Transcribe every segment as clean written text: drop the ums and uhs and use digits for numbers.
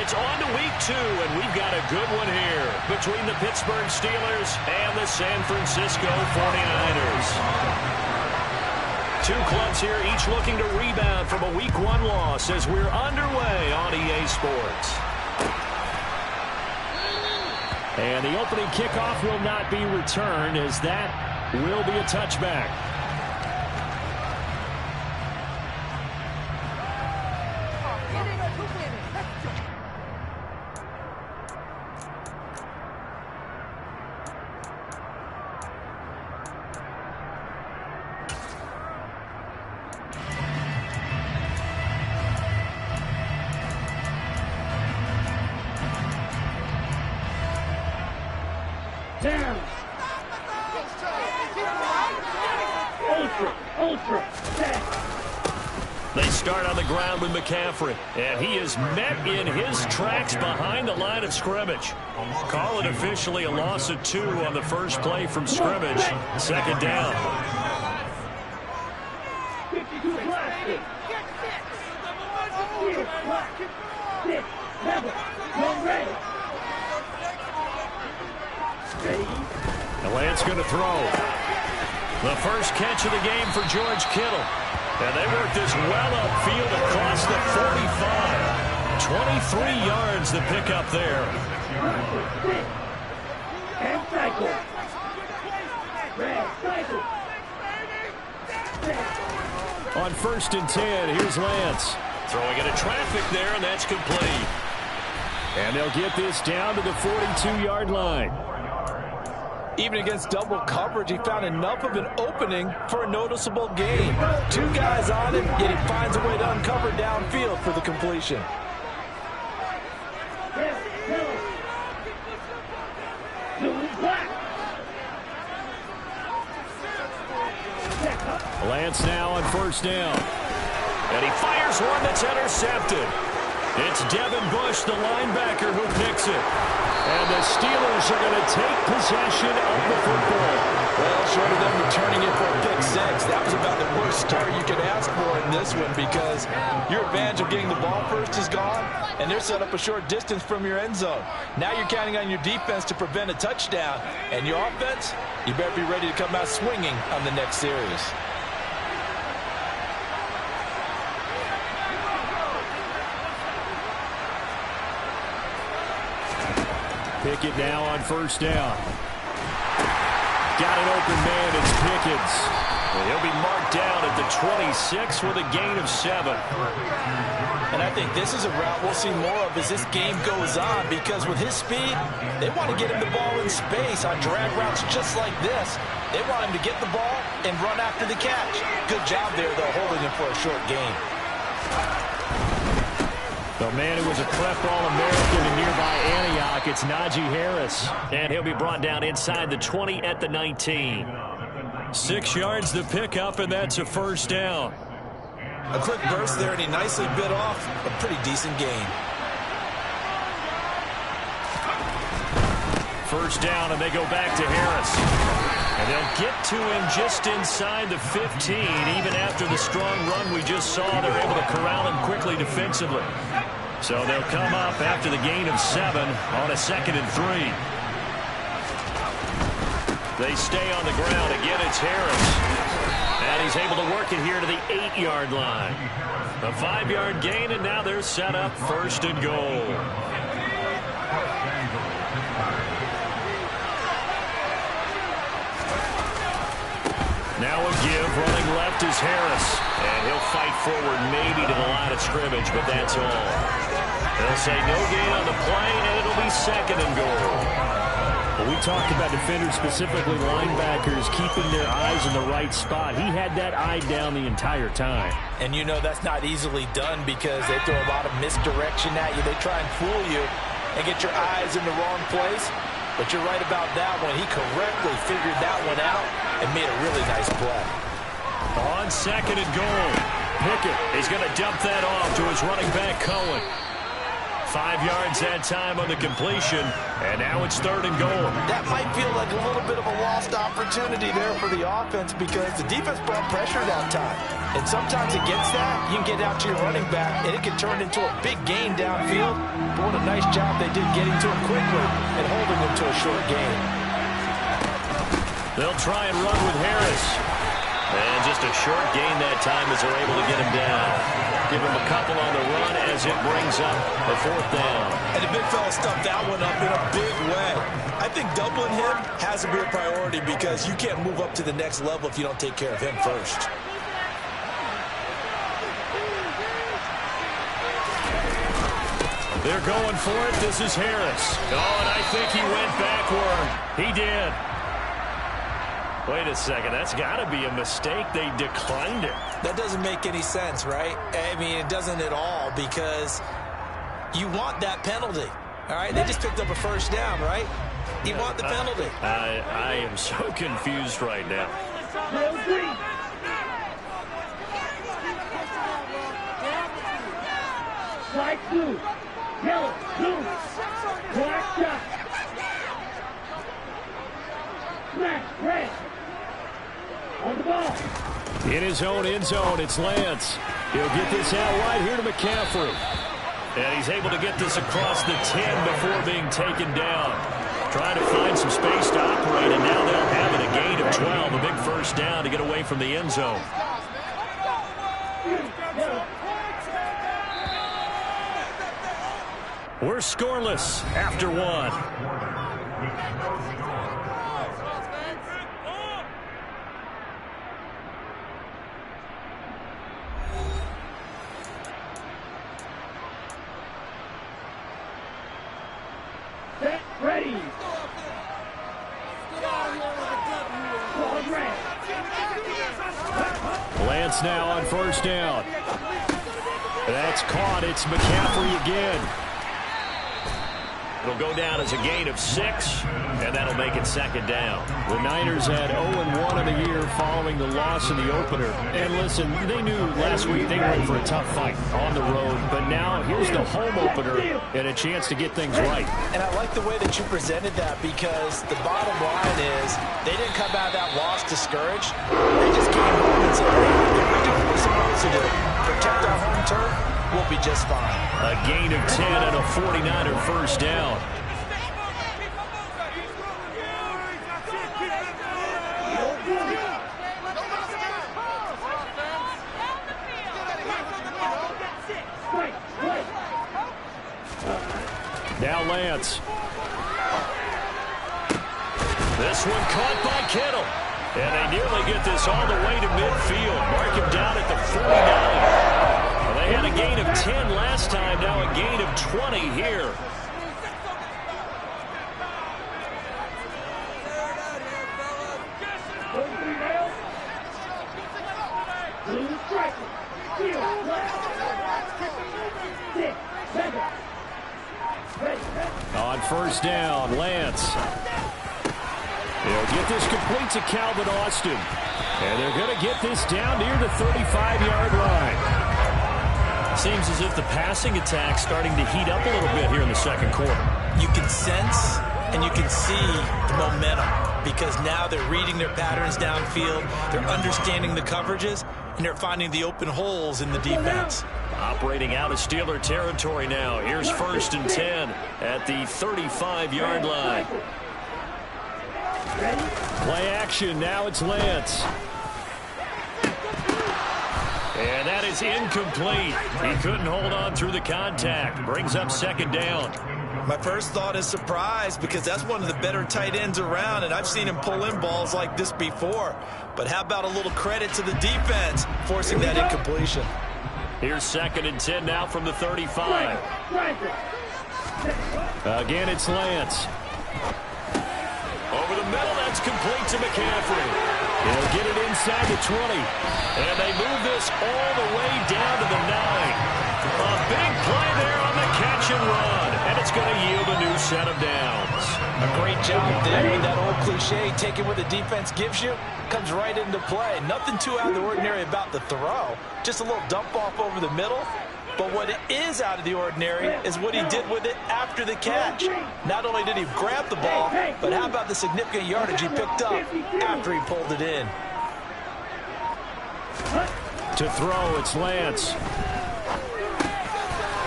It's on to week 2, and we've got a good one here between the Pittsburgh Steelers and the San Francisco 49ers. Two clubs here, each looking to rebound from a week 1 loss as we're underway on EA Sports. And the opening kickoff will not be returned, as that will be a touchback. They start on the ground with McCaffrey, and he is met in his tracks behind the line of scrimmage. Call it officially a loss of 2 on the first play from scrimmage. Second down. The Lance going to throw. The first catch of the game for George Kittle. And they work this well upfield across the 45. 23 yards to pick up there. On 1st and 10, here's Lance. Throwing into traffic there, and that's complete. And they'll get this down to the 42-yard line. Even against double coverage, he found enough of an opening for a noticeable gain. 2 guys on him, yet he finds a way to uncover downfield for the completion. Lance now on 1st down. And he fires one that's intercepted. It's Devin Bush, the linebacker, who picks it. And the Steelers are going to take possession of the football. Well, short of them returning it for a pick 6, that was about the worst start you could ask for in this one, because your advantage of getting the ball first is gone, and they're set up a short distance from your end zone. Now you're counting on your defense to prevent a touchdown, and your offense, you better be ready to come out swinging on the next series. Pickett now on 1st down. Got an open man, it's Pickens. Well, he'll be marked down at the 26 with a gain of 7. And I think this is a route we'll see more of as this game goes on, because with his speed, they want to get him the ball in space on drag routes just like this. They want him to get the ball and run after the catch. Good job there, though, holding him for a short gain. The man who was a prep All-American in nearby Antioch, it's Najee Harris. And he'll be brought down inside the 20 at the 19. 6 yards to pick up, and that's a 1st down. A quick burst there, and he nicely bit off a pretty decent gain. 1st down, and they go back to Harris. And they'll get to him just inside the 15. Even after the strong run we just saw, they're able to corral him quickly defensively. So they'll come up after the gain of 7 on a 2nd and 3. They stay on the ground. Again, it's Harris. And he's able to work it here to the 8-yard line. A 5-yard gain, and now they're set up 1st and goal. Now a give, running left is Harris. And he'll fight forward maybe to the line of scrimmage, but that's all. They'll say no gain on the play, and it'll be 2nd and goal. Well, we talked about defenders, specifically linebackers, keeping their eyes in the right spot. He had that eye down the entire time. And you know that's not easily done, because they throw a lot of misdirection at you. They try and fool you and get your eyes in the wrong place. But you're right about that one. He correctly figured that one out and made a really nice play. On 2nd and goal, Pickett is going to dump that off to his running back, Cohen. 5 yards that time on the completion, and now it's 3rd and goal. That might feel like a little bit of a lost opportunity there for the offense because the defense brought pressure that time. And sometimes against that, you can get out to your running back, and it can turn into a big gain downfield. But what a nice job they did getting to him quickly and holding him to a short gain. They'll try and run with Harris. And just a short gain that time as they're able to get him down. Give him a couple on the run as it brings up a 4th down. And the big fella stuffed that one up in a big way. I think doubling him has to be a priority because you can't move up to the next level if you don't take care of him first. They're going for it. This is Harris. Oh, and I think he went backward. He did. Wait a second. That's got to be a mistake. They declined it. That doesn't make any sense, right? I mean, it doesn't at all because you want that penalty. All right? They just picked up a 1st down, right? You want the penalty. I am so confused right now. Light blue. Yellow. Blue. Black shot. Smash. Red. On the ball. In his own end zone, it's Lance. He'll get this out wide here to McCaffrey. And he's able to get this across the 10 before being taken down. Trying to find some space to operate, and now they'll have it, a gain of 12, a big 1st down to get away from the end zone. We're scoreless after 1. Set, ready. Lance now on 1st down. That's caught. It's McCaffrey again. It'll go down as a gain of 6, and that'll make it 2nd down. The Niners had 0-1 in the year following the loss in the opener. And listen, they knew last week they were in for a tough fight on the road, but now here's the home opener and a chance to get things right. And I like the way that you presented that because the bottom line is they didn't come out of that loss discouraged. They just came home and said, hey, if we do what we're supposed to do, protect our home turf, we'll be just fine. A gain of 10 and a 49er 1st down. Now Lance. This one caught by Kittle. And they nearly get this all the way to midfield. Mark him down at the 49. They had a gain of 10 last time, now a gain of 20 here. On 1st down, Lance. They'll get this complete to Calvin Austin. And they're going to get this down near the 35-yard line. Seems as if the passing attack's starting to heat up a little bit here in the 2nd quarter. You can sense and you can see the momentum because now they're reading their patterns downfield, they're understanding the coverages, and they're finding the open holes in the defense. Operating out of Steeler territory now. Here's 1st and 10 at the 35-yard line. Play action. Now it's Lance. And that is incomplete. He couldn't hold on through the contact. Brings up 2nd down. My first thought is surprise because that's one of the better tight ends around, and I've seen him pull in balls like this before. But how about a little credit to the defense forcing that incompletion? Here's 2nd and 10 now from the 35. Again, it's Lance. Over the middle, that's complete to McCaffrey. He'll get it inside the 20. And they move this all the way down to the 9. A big play there on the catch and run. And it's going to yield a new set of downs. A great job there. And that old cliche, take it what the defense gives you, comes right into play. Nothing too out of the ordinary about the throw. Just a little dump off over the middle. But what is out of the ordinary is what he did with it after the catch. Not only did he grab the ball, but how about the significant yardage he picked up after he pulled it in? To throw, it's Lance.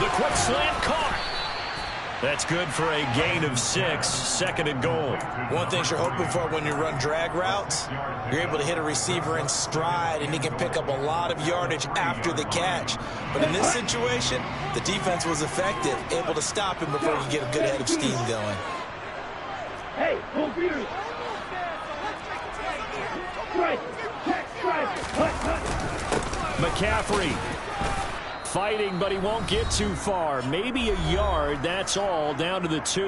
The quick slant caught. That's good for a gain of 6, 2nd and goal. One thing you're hoping for when you run drag routes, you're able to hit a receiver in stride, and he can pick up a lot of yardage after the catch. But in this situation, the defense was effective, able to stop him before he get a good head of steam going. Hey, move you. Strike, check, strike, cut. McCaffrey fighting, but he won't get too far. Maybe a yard, that's all, down to the 2.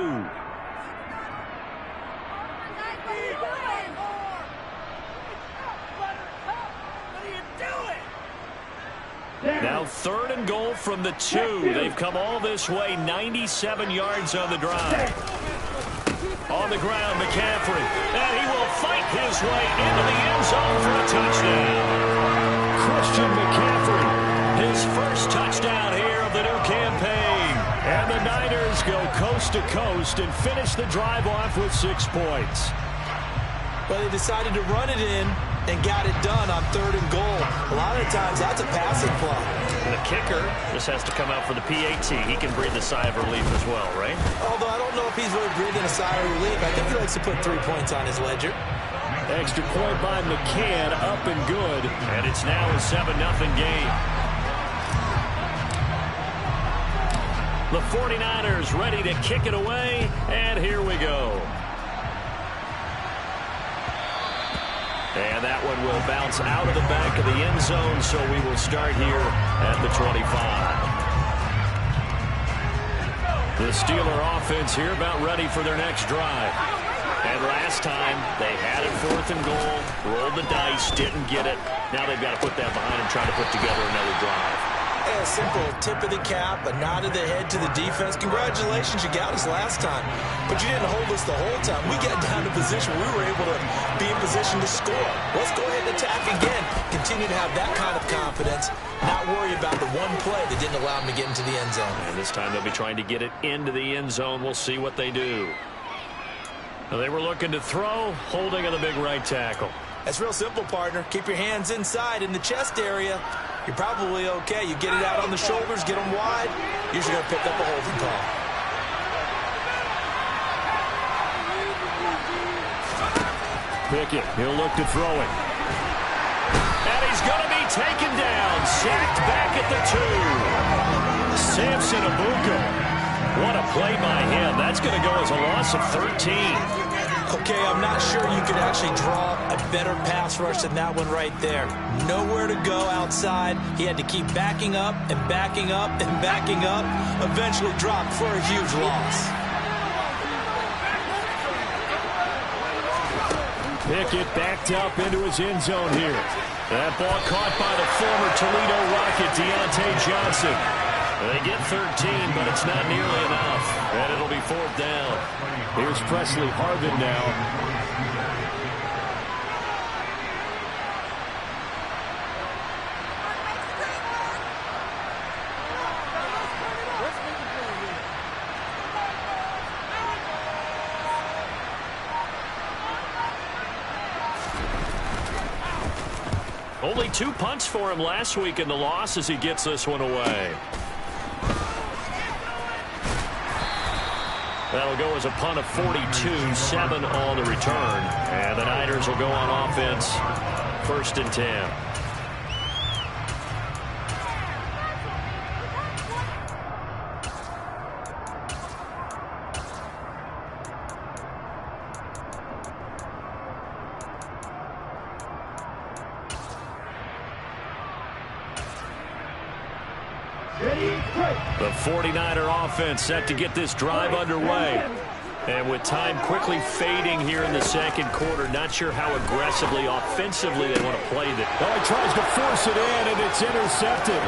Now 3rd and goal from the 2. They've come all this way, 97 yards on the drive. On the ground, McCaffrey. And he will fight his way into the end zone for a touchdown. Christian McCaffrey. His first touchdown here of the new campaign. And the Niners go coast to coast and finish the drive off with 6 points. Well, they decided to run it in and got it done on 3rd and goal. A lot of times, that's a passing play. And the kicker just has to come out for the PAT. He can breathe a sigh of relief as well, right? Although I don't know if he's really breathing a sigh of relief. I think he likes to put 3 points on his ledger. Extra point by McCann, up and good. And it's now a 7-0 game. The 49ers ready to kick it away, and here we go. And that one will bounce out of the back of the end zone, so we will start here at the 25. The Steeler offense here about ready for their next drive. And last time, they had it 4th and goal, rolled the dice, didn't get it. Now they've got to put that behind them, trying to put together another drive. A simple tip of the cap, a nod of the head to the defense. Congratulations, you got us last time. But you didn't hold us the whole time. We got down to position. We were able to be in position to score. Let's go ahead and attack again. Continue to have that kind of confidence. Not worry about the one play that didn't allow them to get into the end zone. And this time they'll be trying to get it into the end zone. We'll see what they do. They were looking to throw, holding on the big right tackle. That's real simple, partner. Keep your hands inside in the chest area. You're probably okay. You get it out on the shoulders, get them wide. Usually going to pick up a holding call. Pickett, he'll look to throw it. And he's going to be taken down. Sacked back at the 2. Samson Abuka. What a play by him. That's going to go as a loss of 13. Okay, I'm not sure you could actually draw a better pass rush than that one right there. Nowhere to go outside. He had to keep backing up and backing up and backing up. Eventually dropped for a huge loss. Pickett backed up into his end zone here. That ball caught by the former Toledo Rocket, Deontay Johnson. They get 13, but it's not nearly enough. And it'll be 4th down. Here's Presley Harvin now. Only 2 punts for him last week in the loss as he gets this one away. That'll go as a punt of 42, 7 on the return. And the Niners will go on offense, 1st and 10. The 49er offense set to get this drive underway. And with time quickly fading here in the 2nd quarter, not sure how aggressively, offensively they want to play that. Oh, he tries to force it in, and it's intercepted.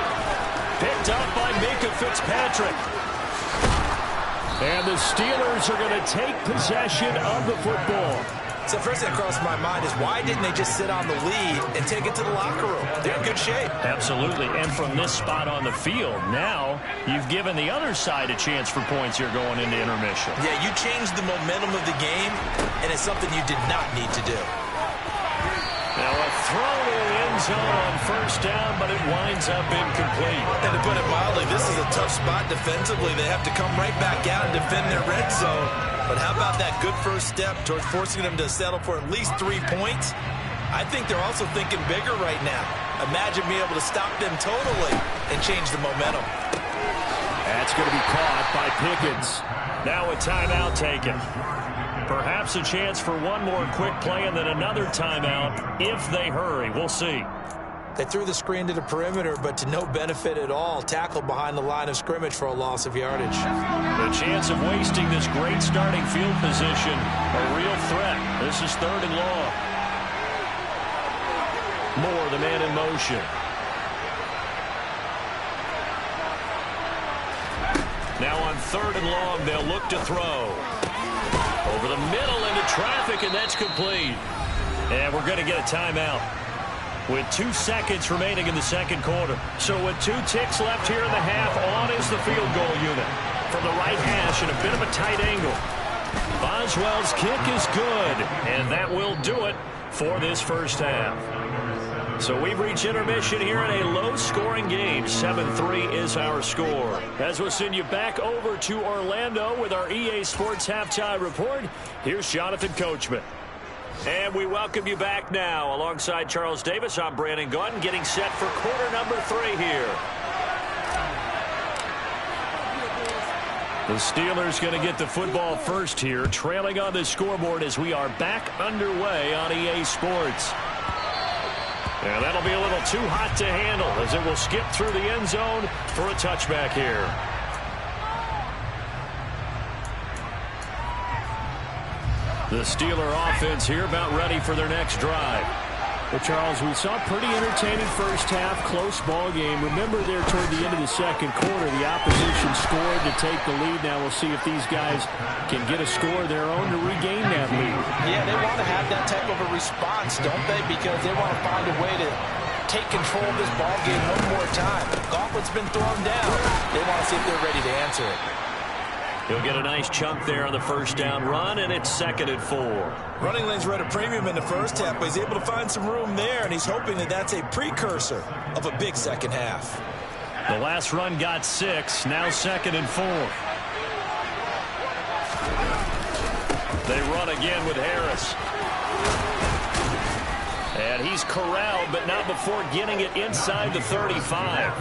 Picked up by Minkah Fitzpatrick. And the Steelers are going to take possession of the football. So first thing that crossed my mind is why didn't they just sit on the lead and take it to the locker room? They're in good shape. Absolutely. And from this spot on the field, now you've given the other side a chance for points here going into intermission. Yeah, you changed the momentum of the game, and it's something you did not need to do. Now a throw to the end zone on first down, but it winds up incomplete. And to put it mildly, this is a tough spot defensively. They have to come right back out and defend their red zone. But how about that good first step towards forcing them to settle for at least 3 points? I think they're also thinking bigger right now. Imagine being able to stop them totally and change the momentum. That's going to be caught by Pickens. Now a timeout taken. Perhaps a chance for one more quick play and then another timeout if they hurry. We'll see. They threw the screen to the perimeter, but to no benefit at all. Tackled behind the line of scrimmage for a loss of yardage. The chance of wasting this great starting field position, a real threat. This is 3rd and long. Moore, the man in motion. Now on 3rd and long, they'll look to throw. Over the middle into traffic, and that's complete. And we're going to get a timeout with 2 seconds remaining in the second quarter. So with 2 ticks left here in the half, on is the field goal unit. From the right hash and a bit of a tight angle. Boswell's kick is good, and that will do it for this first half. So we've reached intermission here in a low-scoring game. 7-3 is our score. As we'll send you back over to Orlando with our EA Sports Halftime Report, here's Jonathan Coachman. And we welcome you back now. Alongside Charles Davis, I'm Brandon Gunn, getting set for quarter number 3 here. The Steelers going to get the football first here, trailing on the scoreboard as we are back underway on EA Sports. And that'll be a little too hot to handle as it will skip through the end zone for a touchback here. The Steeler offense here about ready for their next drive. Well, Charles, we saw a pretty entertaining first half, close ball game. Remember there toward the end of the second quarter, the opposition scored to take the lead. Now we'll see if these guys can get a score of their own to regain that lead. Yeah, they want to have that type of a response, don't they? Because they want to find a way to take control of this ball game one more time. Gauntlet's been thrown down. They want to see if they're ready to answer it. He'll get a nice chunk there on the first down run, and it's 2nd and 4. Running lanes were at a premium in the first half, but he's able to find some room there, and he's hoping that that's a precursor of a big second half. The last run got 6, now 2nd and 4. They run again with Harris. And he's corralled, but not before getting it inside the 35.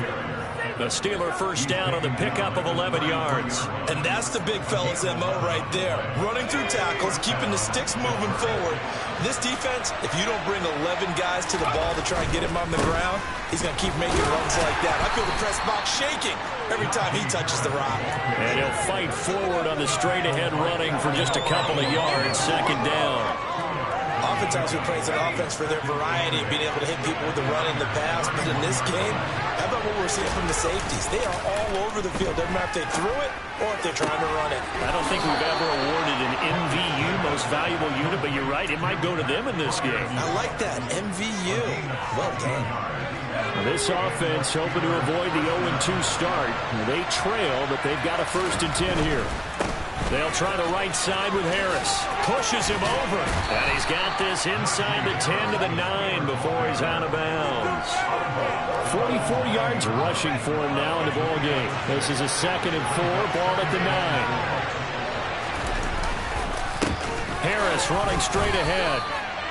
The Steeler first down on the pickup of 11 yards. And that's the big fella's MO right there. Running through tackles, keeping the sticks moving forward. This defense, if you don't bring 11 guys to the ball to try and get him on the ground, he's going to keep making runs like that. I feel the press box shaking every time he touches the rock. And he'll fight forward on the straight-ahead running for just a couple of yards, 2nd down. Oftentimes we praise an offense for their variety, being able to hit people with the run and the pass. But in this game, how about what we're seeing from the safeties? They are all over the field. Doesn't matter if they threw it or if they're trying to run it. I don't think we've ever awarded an MVU, most valuable unit, but you're right, it might go to them in this game. I like that, MVU. Well done. This offense hoping to avoid the 0-2 start. They trail, but they've got a 1st and 10 here. They'll try the right side with Harris. Pushes him over. And he's got this inside the 10 to the 9 before he's out of bounds. 44 yards rushing for him now in the ball game. This is a 2nd and 4, ball at the 9. Harris running straight ahead.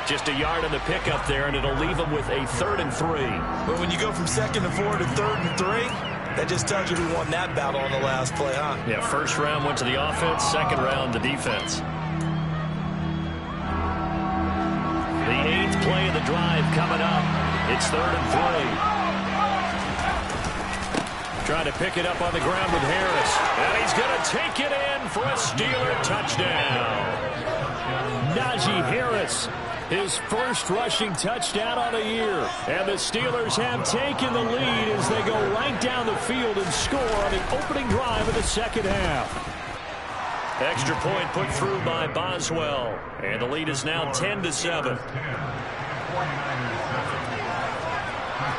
Just a yard on the pickup there, and it'll leave him with a 3rd and 3. But when you go from 2nd and 4 to 3rd and 3, that just tells you who won that battle on the last play, huh? Yeah, first round went to the offense, 2nd round the defense. The 8th play of the drive coming up. It's 3rd and 3. Trying to pick it up on the ground with Harris. And he's going to take it in for a Steeler touchdown. Najee Harris, his first rushing touchdown on the year. And the Steelers have taken the lead as they go right down the field and score on the opening drive of the second half. Extra point put through by Boswell. And the lead is now 10-7.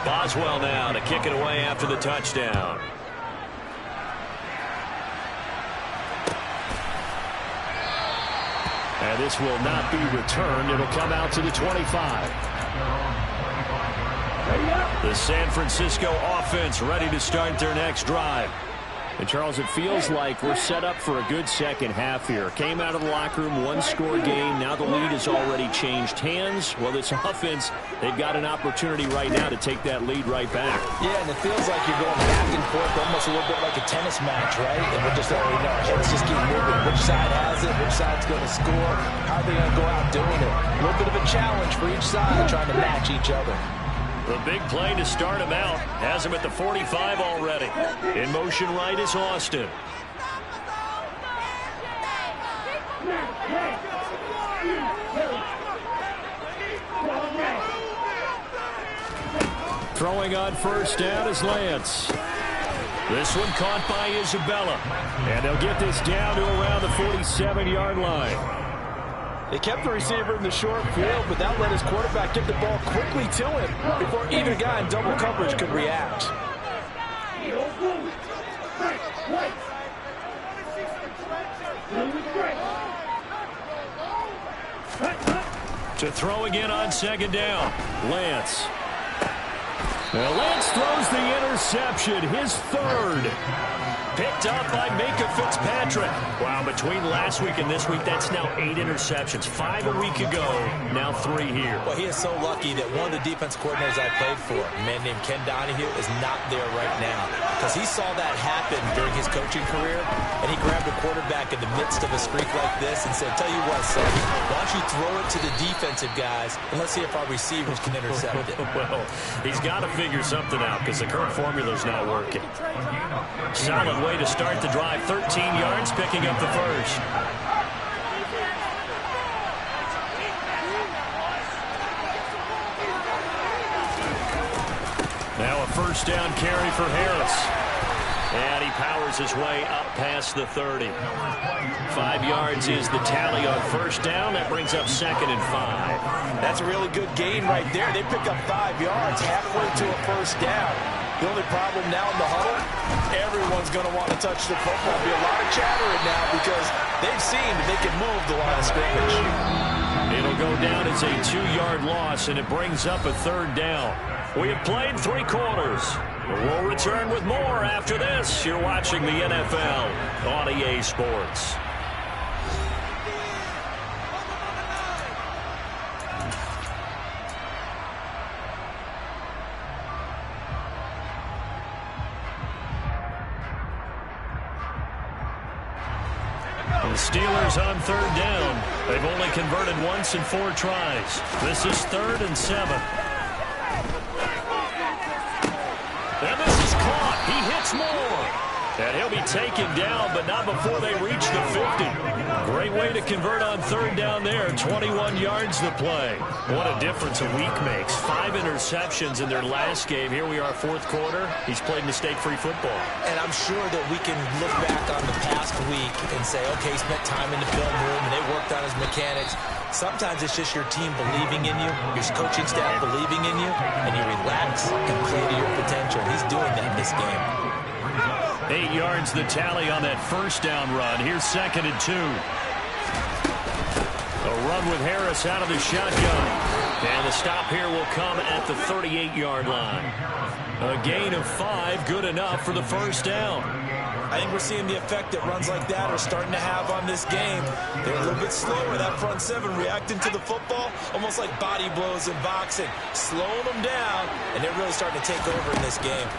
Boswell now to kick it away after the touchdown. And this will not be returned. It'll come out to the 25. The San Francisco offense ready to start their next drive. And, Charles, it feels like we're set up for a good second half here. Came out of the locker room, one-score game. Now the lead has already changed hands. Well, this offense, they've got an opportunity right now to take that lead right back. Yeah, and it feels like you're going back and forth, almost a little bit like a tennis match, right? And we're just already know, let's just keep moving. Which side has it? Which side's going to score? How are they going to go out doing it? A little bit of a challenge for each side, trying to match each other. The big play to start him out. Has him at the 45 already. In motion right is Austin. Throwing on first down is Lance. This one caught by Isabella. And they'll get this down to around the 47-yard line. They kept the receiver in the short field, but that let his quarterback get the ball quickly to him before either guy in double coverage could react. To throw again on second down, Lance. Now Lance throws the interception, his third. Picked up by Minkah Fitzpatrick. Wow, between last week and this week, that's now 8 interceptions. 5 a week ago, now 3 here. Well, he is so lucky that one of the defense coordinators I played for, a man named Ken Donahue, is not there right now. Because he saw that happen during his coaching career, and he grabbed a quarterback in the midst of a streak like this and said, tell you what, son, why don't you throw it to the defensive guys, and let's see if our receivers can intercept it. Well, he's got to figure something out because the current formula's not working. Solid way to start the drive. 13 yards, picking up the first. Now a first down carry for Harris. And he powers his way up past the 30. 5 yards is the tally on first down. That brings up 2nd and 5. That's a really good gain right there. They pick up 5 yards halfway to a first down. The only problem now in the huddle, everyone's going to want to touch the football. There'll be a lot of chattering now because they've seen that they can move the line of scrimmage. It'll go down as a 2-yard loss, and it brings up a 3rd down. We have played 3 quarters. We'll return with more after this. You're watching the NFL on EA Sports. The Steelers on 3rd down. They've only converted once in 4 tries. This is 3rd and 7. And this is caught. He hits Moore. And he'll be taken down, but not before they reach the 50. Great way to convert on 3rd down there. 21 yards to play. What a difference a week makes. 5 interceptions in their last game. Here we are, 4th quarter. He's played mistake-free football. And I'm sure that we can look back on the past week and say, okay, he spent time in the film room and they worked on his mechanics. Sometimes it's just your team believing in you, your coaching staff believing in you, and you relax and play to your potential. He's doing that this game. 8 yards the tally on that first down run. Here's 2nd and 2. A run with Harris out of the shotgun. And the stop here will come at the 38-yard line. A gain of 5, good enough for the first down. I think we're seeing the effect that runs like that are starting to have on this game. They're a little bit slower, that front 7 reacting to the football, almost like body blows in boxing, slowing them down, and they're really starting to take over in this game.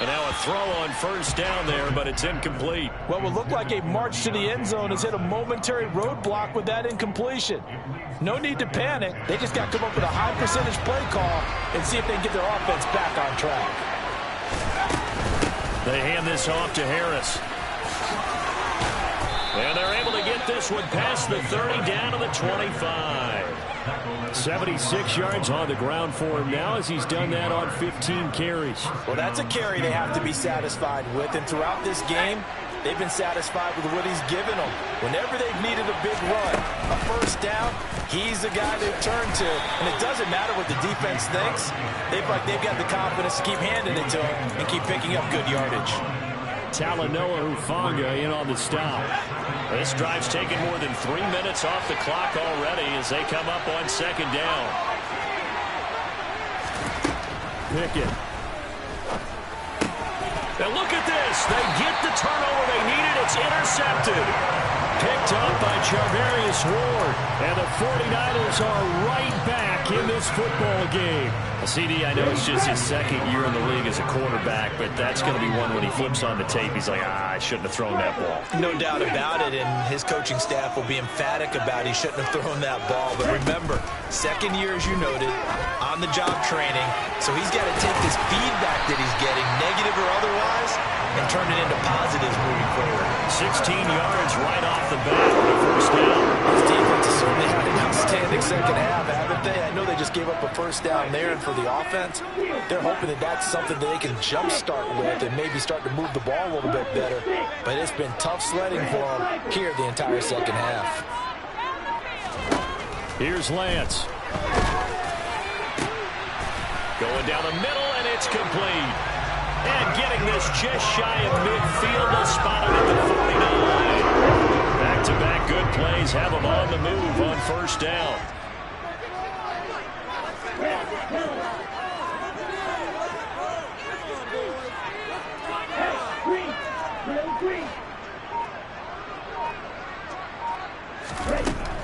And now a throw on first down there, but it's incomplete. What would look like a march to the end zone has hit a momentary roadblock with that incompletion. No need to panic. They just got to come up with a high percentage play call and see if they can get their offense back on track. They hand this off to Harris. And they're able to get this one past the 30 down to the 25. 76 yards on the ground for him now as he's done that on 15 carries. Well, that's a carry they have to be satisfied with. And throughout this game, they've been satisfied with what he's given them. Whenever they've needed a big run, a first down, he's the guy they've turned to. And it doesn't matter what the defense thinks. They've got the confidence to keep handing it to him and keep picking up good yardage. Talanoa Hufanga in on the stop. This drive's taken more than 3 minutes off the clock already as they come up on second down. Pickett. And look at this. They get the turnover they needed. It's intercepted. Picked up by Charvarius Ward. And the 49ers are right back in this football game. CD, I know it's just his second year in the league as a quarterback, but that's going to be one when he flips on the tape. He's like, I shouldn't have thrown that ball. No doubt about it, and his coaching staff will be emphatic about he shouldn't have thrown that ball. But remember, second year, as you noted, on-the-job training, so he's got to take this feedback that he's getting, negative or otherwise, and turn it into positives moving forward. 16 yards right off the bat for the first down. His defense has certainly had an outstanding second half, haven't they? I know they just gave up a first down there, and for the offense, they're hoping that that's something that they can jumpstart with and maybe start to move the ball a little bit better. But it's been tough sledding for them here the entire second half. Here's Lance. Going down the middle, and it's complete. And getting this just shy of midfield, they'll spot it at the 49. Back-to-back good plays have them on the move on first down.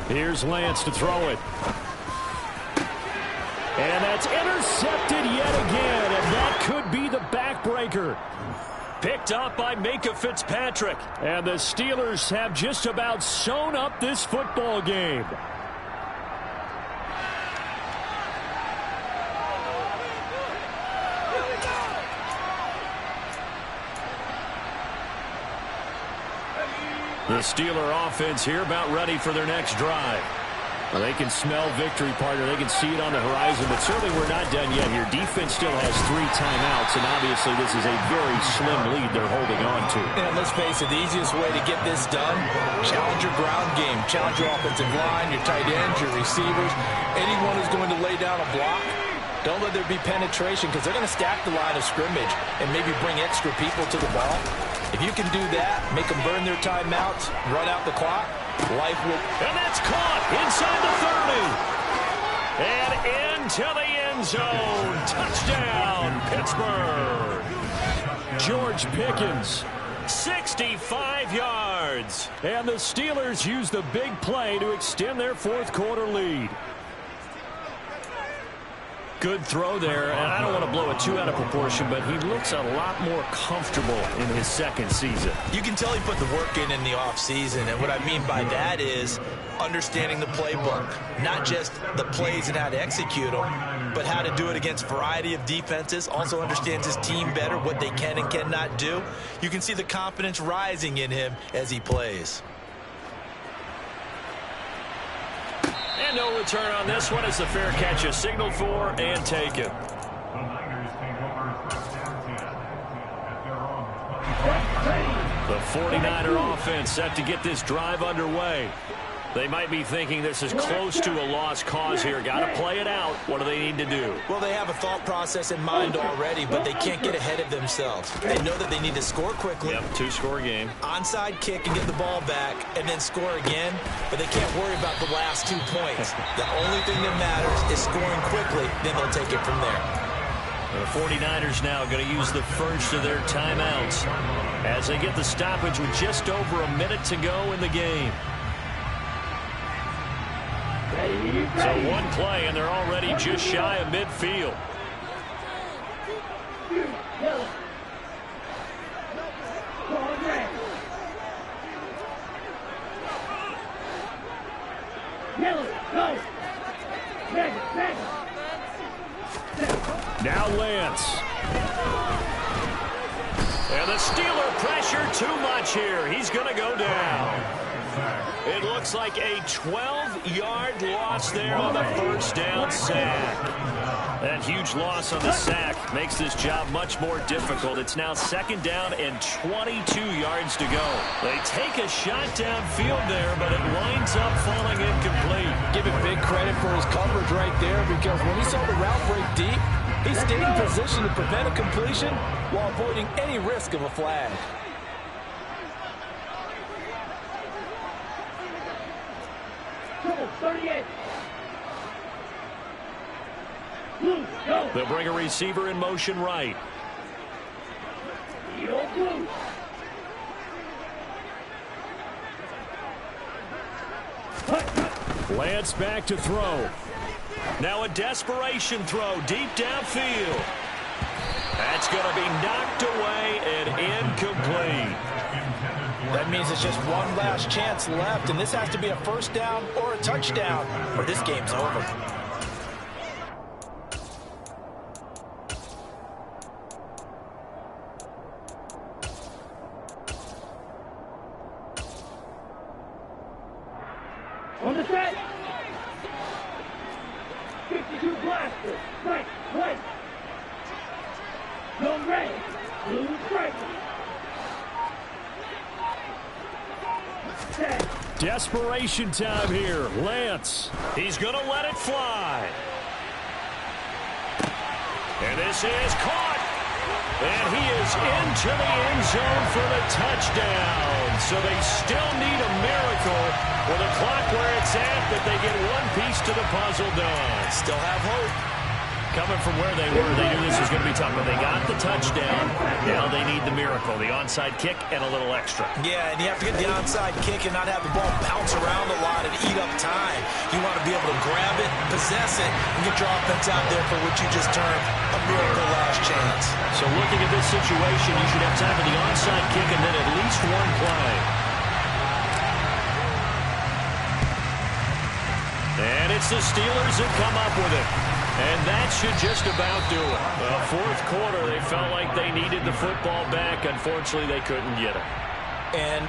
Here's Lance to throw it. And that's intercepted yet again, and that could be the backbreaker. Picked up by Minkah Fitzpatrick. And the Steelers have just about sewn up this football game. The Steeler offense here about ready for their next drive. Well, they can smell victory, partner. They can see it on the horizon, but certainly we're not done yet here. Defense still has 3 timeouts, and obviously this is a very slim lead they're holding on to. And let's face it, the easiest way to get this done, challenge your ground game. Challenge your offensive line, your tight ends, your receivers, anyone who's going to lay down a block. Don't let there be penetration because they're going to stack the line of scrimmage and maybe bring extra people to the ball. If you can do that, make them burn their timeouts, run out the clock, life will... And that's caught inside the 30. And into the end zone. Touchdown, Pittsburgh. George Pickens. 65 yards. And the Steelers use the big play to extend their fourth quarter lead. Good throw there, and I don't want to blow it too out of proportion, but he looks a lot more comfortable in his second season. You can tell he put the work in the offseason, and what I mean by that is understanding the playbook. Not just the plays and how to execute them, but how to do it against a variety of defenses. Also understands his team better, what they can and cannot do. You can see the confidence rising in him as he plays. And no return on this one as the fair catch is signaled for and taken. The 49er offense set to get this drive underway. They might be thinking this is close to a lost cause here. Got to play it out. What do they need to do? Well, they have a thought process in mind already, but they can't get ahead of themselves. They know that they need to score quickly. Yep, 2-score game. Onside kick and get the ball back and then score again, but they can't worry about the last 2 points. The only thing that matters is scoring quickly, then they'll take it from there. The 49ers now going to use the first of their timeouts as they get the stoppage with just over a minute to go in the game. So one play, and they're already just shy of midfield. Now Lance. And the Steeler pressure too much here. He's going to go down. It looks like a 12-yard loss there on the first down sack. That huge loss on the sack makes this job much more difficult. It's now 2nd down and 22 yards to go. They take a shot downfield there, but it winds up falling incomplete. Give him big credit for his coverage right there, because when he saw the route break deep, he stayed in position to prevent a completion while avoiding any risk of a flag. Triple 38. Blue, go. They'll bring a receiver in motion right. Yo, blue. Lance back to throw. Now a desperation throw deep downfield. That's going to be knocked away and incomplete. That means it's just one last chance left, and this has to be a first down or a touchdown, or this game's over. On the set. 52 blaster. Right, right. Zone ready. Blue strike. Set. Desperation time here. Lance. He's going to let it fly. And this is caught. And he is into the end zone for the touchdown. So they still need a miracle with the clock where it's at, that they get one piece to the puzzle done. Still have hope. Coming from where they were, they knew this was going to be tough, but they got the touchdown. Now they need the miracle, the onside kick and a little extra. Yeah, and you have to get the onside kick and not have the ball bounce around a lot and eat up time. You want to be able to grab it, possess it, and get your offense out there for what you just termed a miracle last chance. So looking at this situation, you should have time for the onside kick and then at least one play. And it's the Steelers that come up with it. And that should just about do it. Well, fourth quarter, they felt like they needed the football back. Unfortunately, they couldn't get it. And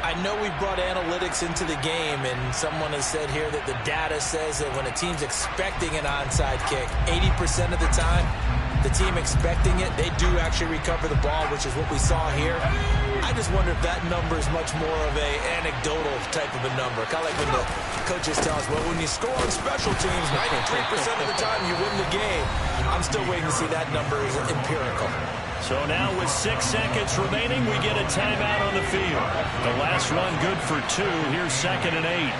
I know we brought analytics into the game, and someone has said here that the data says that when a team's expecting an onside kick, 80% of the time, the team expecting it, they do actually recover the ball, which is what we saw here. I just wonder if that number is much more of a anecdotal type of a number. Kind of like when the coaches tell us, well, when you score on special teams, 93% of the time you win the game. I'm still waiting to see that number is empirical. So now with 6 seconds remaining, we get a timeout on the field. The last run good for 2. Here's 2nd and 8.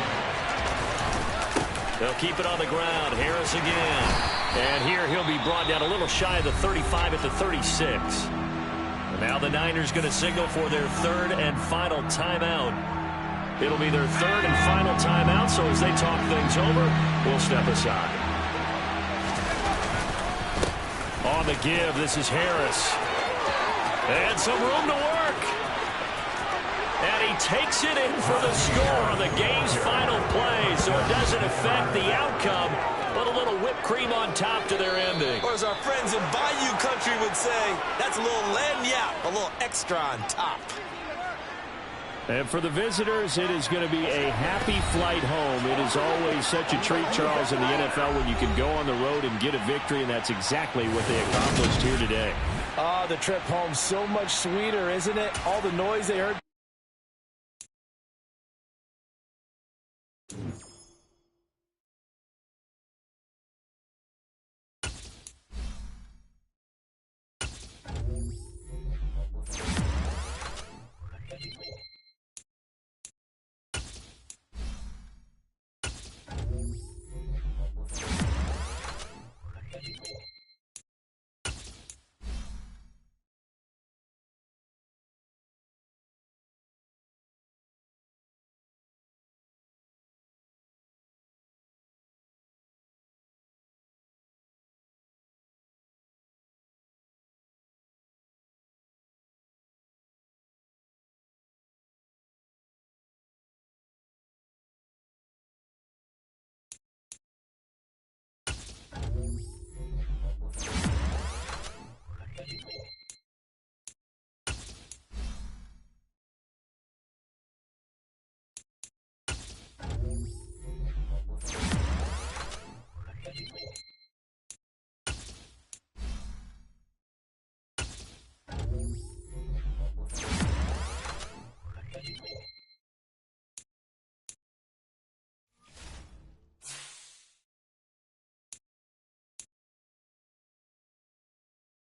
They'll keep it on the ground. Harris again. And here he'll be brought down a little shy of the 35 at the 36. And now the Niners going to signal for their 3rd and final timeout. It'll be their 3rd and final timeout, so as they talk things over, we'll step aside. On the give, this is Harris. And some room to work. And he takes it in for the score on the game's final play, so it doesn't affect the outcome, but a little whipped cream on top to their ending. Or as our friends in Bayou Country would say, that's a little lagniappe, a little extra on top. And for the visitors, it is going to be a happy flight home. It is always such a treat, Charles, in the NFL when you can go on the road and get a victory, and that's exactly what they accomplished here today. Ah, the trip home so much sweeter, isn't it? All the noise they heard.